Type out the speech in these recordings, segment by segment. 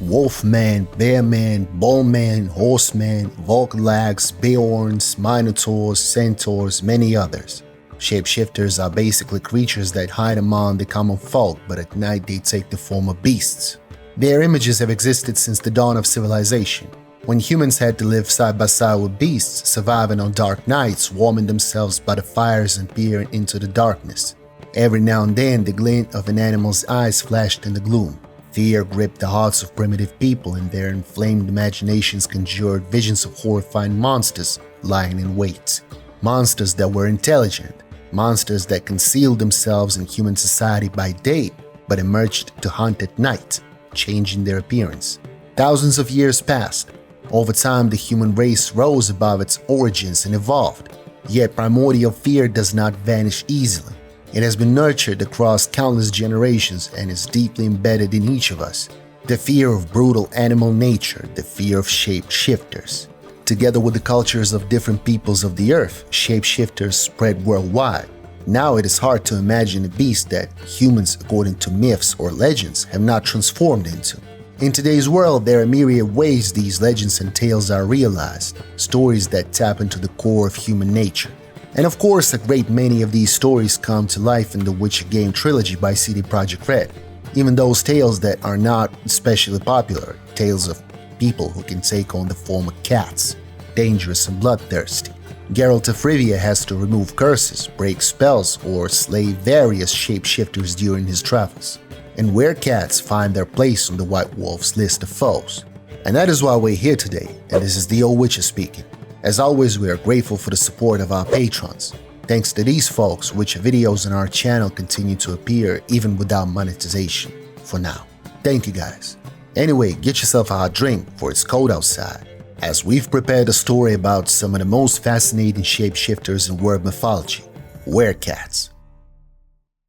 Wolfman, Bearman, Bullman, Horseman, Volkalags, Beorns, Minotaurs, Centaurs, many others. Shapeshifters are basically creatures that hide among the common folk, but at night they take the form of beasts. Their images have existed since the dawn of civilization, when humans had to live side by side with beasts, surviving on dark nights, warming themselves by the fires and peering into the darkness. Every now and then, the glint of an animal's eyes flashed in the gloom. Fear gripped the hearts of primitive people, and their inflamed imaginations conjured visions of horrifying monsters lying in wait. Monsters that were intelligent, monsters that concealed themselves in human society by day, but emerged to hunt at night, changing their appearance. Thousands of years passed. Over time, the human race rose above its origins and evolved. Yet primordial fear does not vanish easily. It has been nurtured across countless generations and is deeply embedded in each of us. The fear of brutal animal nature, the fear of shapeshifters. Together with the cultures of different peoples of the earth, shapeshifters spread worldwide. Now it is hard to imagine a beast that humans, according to myths or legends, have not transformed into. In today's world, there are myriad ways these legends and tales are realized, stories that tap into the core of human nature. And of course, a great many of these stories come to life in the Witcher game trilogy by CD Projekt Red. Even those tales that are not especially popular, tales of people who can take on the form of cats, dangerous and bloodthirsty. Geralt of Rivia has to remove curses, break spells, or slay various shapeshifters during his travels. And werecats find their place on the White Wolf's list of foes. And that is why we're here today, and this is the old Witcher speaking. As always, we are grateful for the support of our patrons. Thanks to these folks, Witcher videos on our channel continue to appear even without monetization, for now. Thank you guys. Anyway, get yourself a hot drink, for it's cold outside, as we've prepared a story about some of the most fascinating shapeshifters in world mythology, werecats.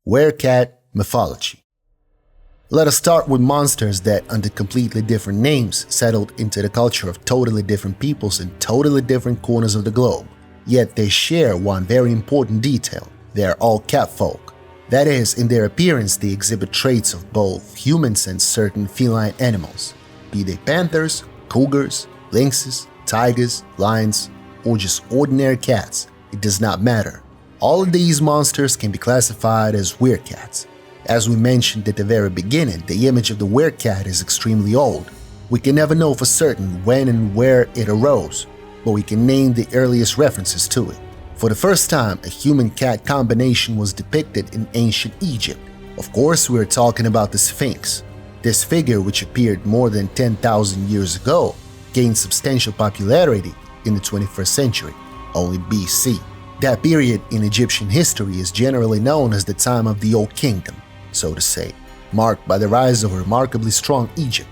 Werecat mythology. Let us start with monsters that, under completely different names, settled into the culture of totally different peoples in totally different corners of the globe. Yet they share one very important detail: they are all catfolk. That is, in their appearance they exhibit traits of both humans and certain feline animals, be they panthers, cougars, lynxes, tigers, lions, or just ordinary cats. It does not matter. All of these monsters can be classified as werecats. As we mentioned at the very beginning, the image of the werecat is extremely old. We can never know for certain when and where it arose, but we can name the earliest references to it. For the first time, a human-cat combination was depicted in ancient Egypt. Of course, we are talking about the Sphinx. This figure, which appeared more than 10,000 years ago, gained substantial popularity in the 21st century, only BC. That period in Egyptian history is generally known as the time of the Old Kingdom, so to say, marked by the rise of a remarkably strong Egypt,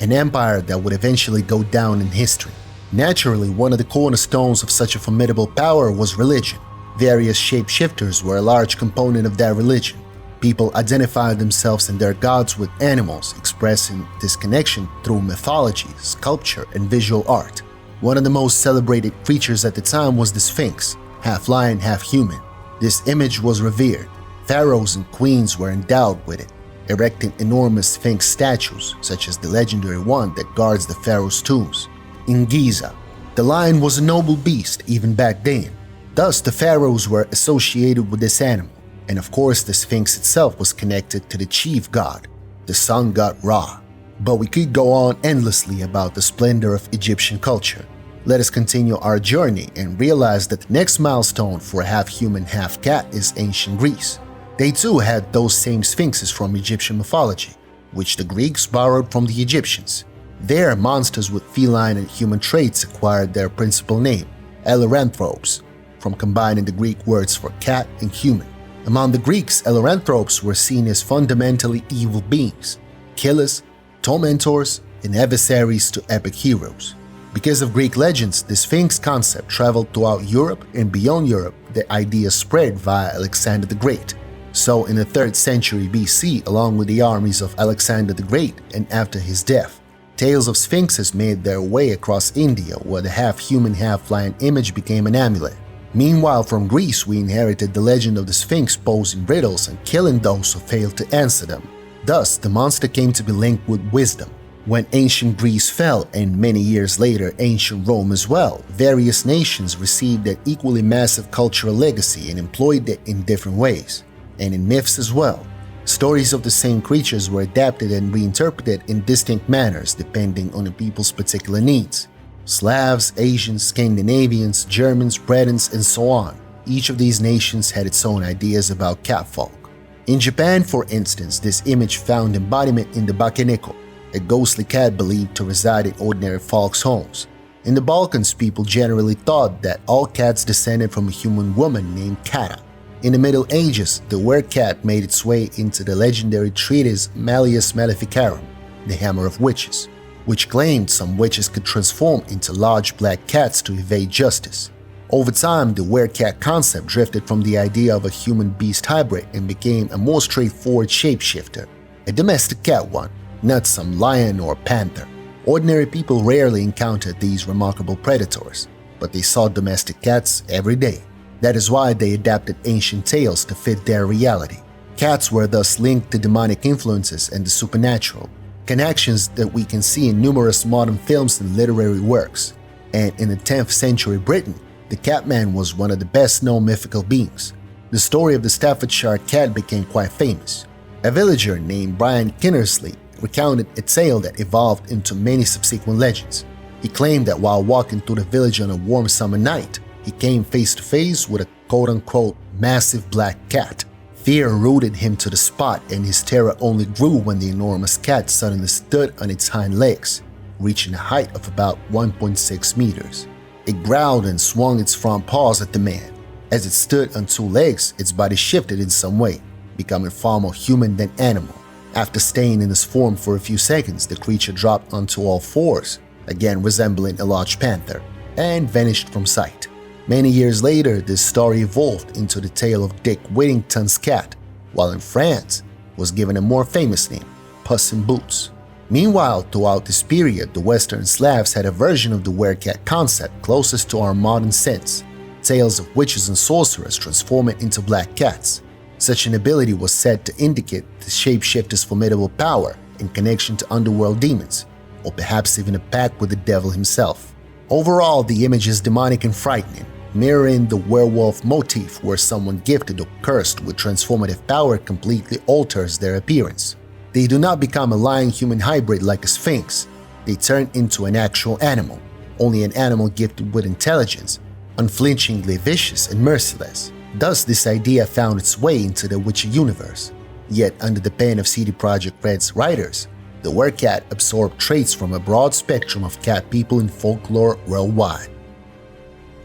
an empire that would eventually go down in history. Naturally, one of the cornerstones of such a formidable power was religion. Various shapeshifters were a large component of that religion. People identified themselves and their gods with animals, expressing this connection through mythology, sculpture, and visual art. One of the most celebrated creatures at the time was the Sphinx, half lion, half human. This image was revered. Pharaohs and queens were endowed with it, erecting enormous Sphinx statues, such as the legendary one that guards the pharaoh's tombs. In Giza, the lion was a noble beast even back then. Thus, the pharaohs were associated with this animal, and of course the Sphinx itself was connected to the chief god, the sun god Ra. But we could go on endlessly about the splendor of Egyptian culture. Let us continue our journey and realize that the next milestone for a half-human, half-cat is ancient Greece. They too had those same sphinxes from Egyptian mythology, which the Greeks borrowed from the Egyptians. There, monsters with feline and human traits acquired their principal name, Eloranthropes, from combining the Greek words for cat and human. Among the Greeks, Eloranthropes were seen as fundamentally evil beings, killers, tormentors, and adversaries to epic heroes. Because of Greek legends, the Sphinx concept traveled throughout Europe, and beyond Europe, the idea spread via Alexander the Great. So in the 3rd century BC, along with the armies of Alexander the Great and after his death, tales of sphinxes made their way across India, where the half-human, half-lion image became an amulet. Meanwhile, from Greece, we inherited the legend of the Sphinx posing riddles and killing those who failed to answer them. Thus, the monster came to be linked with wisdom. When ancient Greece fell, and many years later ancient Rome as well, various nations received an equally massive cultural legacy and employed it in different ways, and in myths as well. Stories of the same creatures were adapted and reinterpreted in distinct manners depending on the people's particular needs. Slavs, Asians, Scandinavians, Germans, Bretons, and so on. Each of these nations had its own ideas about catfolk. In Japan, for instance, this image found embodiment in the bakeneko, a ghostly cat believed to reside in ordinary folks' homes. In the Balkans, people generally thought that all cats descended from a human woman named Kata. In the Middle Ages, the werecat made its way into the legendary treatise Malleus Maleficarum, the Hammer of Witches, which claimed some witches could transform into large black cats to evade justice. Over time, the werecat concept drifted from the idea of a human-beast hybrid and became a more straightforward shapeshifter, a domestic cat one, not some lion or panther. Ordinary people rarely encountered these remarkable predators, but they saw domestic cats every day. That is why they adapted ancient tales to fit their reality. Cats were thus linked to demonic influences and the supernatural, connections that we can see in numerous modern films and literary works. And in the 10th century Britain, the Catman was one of the best-known mythical beings. The story of the Staffordshire cat became quite famous. A villager named Brian Kinnersley recounted a tale that evolved into many subsequent legends. He claimed that while walking through the village on a warm summer night, he came face to face with a quote-unquote massive black cat. Fear rooted him to the spot, and his terror only grew when the enormous cat suddenly stood on its hind legs, reaching a height of about 1.6 meters. It growled and swung its front paws at the man. As it stood on two legs, its body shifted in some way, becoming far more human than animal. After staying in this form for a few seconds, the creature dropped onto all fours, again resembling a large panther, and vanished from sight. Many years later, this story evolved into the tale of Dick Whittington's cat, while in France was given a more famous name, Puss in Boots. Meanwhile, throughout this period, the Western Slavs had a version of the werecat concept closest to our modern sense, tales of witches and sorcerers transforming into black cats. Such an ability was said to indicate the shapeshifter's formidable power in connection to underworld demons, or perhaps even a pact with the devil himself. Overall, the image is demonic and frightening, mirroring the werewolf motif where someone gifted or cursed with transformative power completely alters their appearance. They do not become a lion-human hybrid like a sphinx, they turn into an actual animal, only an animal gifted with intelligence, unflinchingly vicious and merciless. Thus, this idea found its way into the Witcher universe. Yet, under the pen of CD Projekt Red's writers, the werecat absorbed traits from a broad spectrum of cat people in folklore worldwide.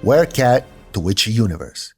Werecat, the Witcher universe.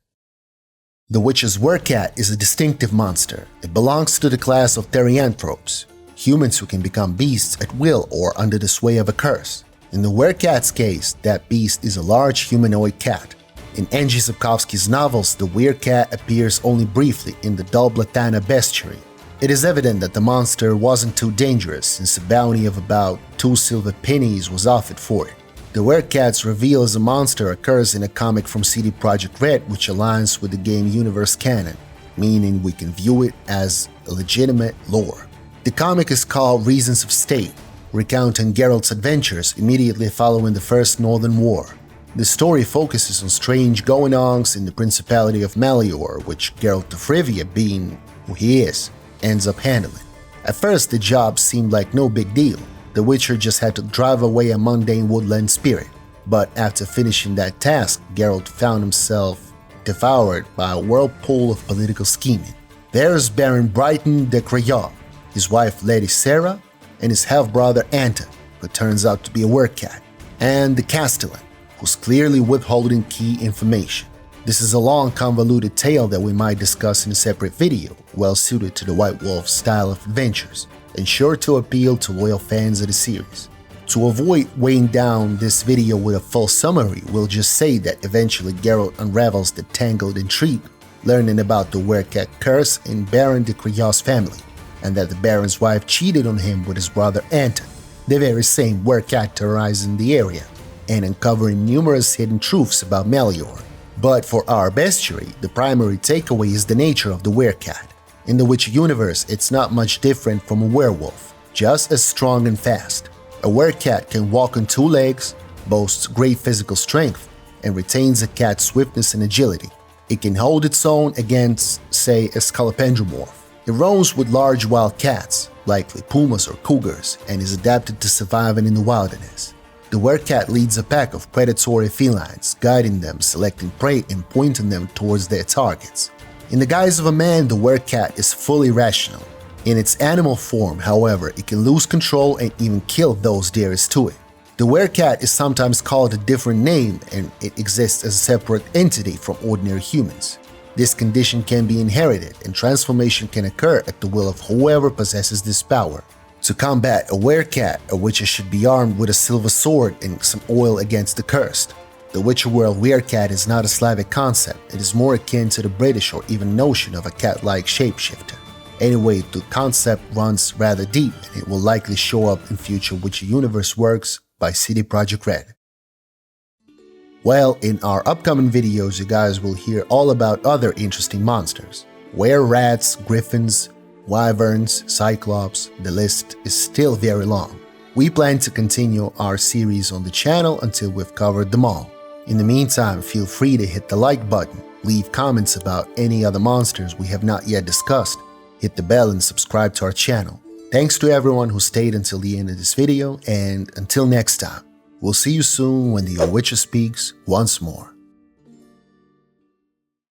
The Witcher's werecat is a distinctive monster. It belongs to the class of therianthropes, humans who can become beasts at will or under the sway of a curse. In the werecat's case, that beast is a large humanoid cat. In Angie Sapkowski's novels, the werecat appears only briefly in the Dalblatana Bestiary. It is evident that the monster wasn't too dangerous, since a bounty of about 2 silver pennies was offered for it. The werecat's reveal as a monster occurs in a comic from CD Projekt Red which aligns with the game universe canon, meaning we can view it as a legitimate lore. The comic is called Reasons of State, recounting Geralt's adventures immediately following the First Northern War. The story focuses on strange goings-ons in the Principality of Melior, which Geralt of Rivia, being who he is, ends up handling. At first, the job seemed like no big deal. The Witcher just had to drive away a mundane woodland spirit. But after finishing that task, Geralt found himself devoured by a whirlpool of political scheming. There's Baron Brighton de Crayol, his wife Lady Sarah, and his half-brother Anton, who turns out to be a werecat, and the Castellan, who's clearly withholding key information. This is a long, convoluted tale that we might discuss in a separate video, well suited to the White Wolf style of adventures, and sure to appeal to loyal fans of the series. To avoid weighing down this video with a full summary, we'll just say that eventually Geralt unravels the tangled intrigue, learning about the werecat curse in Baron de Crayol's family, and that the Baron's wife cheated on him with his brother Anton, the very same werecat terrorizing the area, and uncovering numerous hidden truths about Melior. But for our bestiary, the primary takeaway is the nature of the werecat. In the Witcher universe, it's not much different from a werewolf, just as strong and fast. A werecat can walk on 2 legs, boasts great physical strength, and retains a cat's swiftness and agility. It can hold its own against, say, a scolopendromorph. It roams with large wild cats, likely pumas or cougars, and is adapted to surviving in the wilderness. The werecat leads a pack of predatory felines, guiding them, selecting prey, and pointing them towards their targets. In the guise of a man, the werecat is fully rational. In its animal form, however, it can lose control and even kill those dearest to it. The werecat is sometimes called a different name, and it exists as a separate entity from ordinary humans. This condition can be inherited, and transformation can occur at the will of whoever possesses this power. To combat a werecat, a witcher should be armed with a silver sword and some oil against the cursed. The Witcher world werecat is not a Slavic concept, it is more akin to the British or even notion of a cat-like shapeshifter. Anyway, the concept runs rather deep, and it will likely show up in future Witcher Universe works by CD Projekt Red. Well, in our upcoming videos you guys will hear all about other interesting monsters. Wererats, griffins, wyverns, cyclops, the list is still very long. We plan to continue our series on the channel until we've covered them all. In the meantime, feel free to hit the like button, leave comments about any other monsters we have not yet discussed, hit the bell and subscribe to our channel. Thanks to everyone who stayed until the end of this video, and until next time, we'll see you soon when the Witcher speaks once more.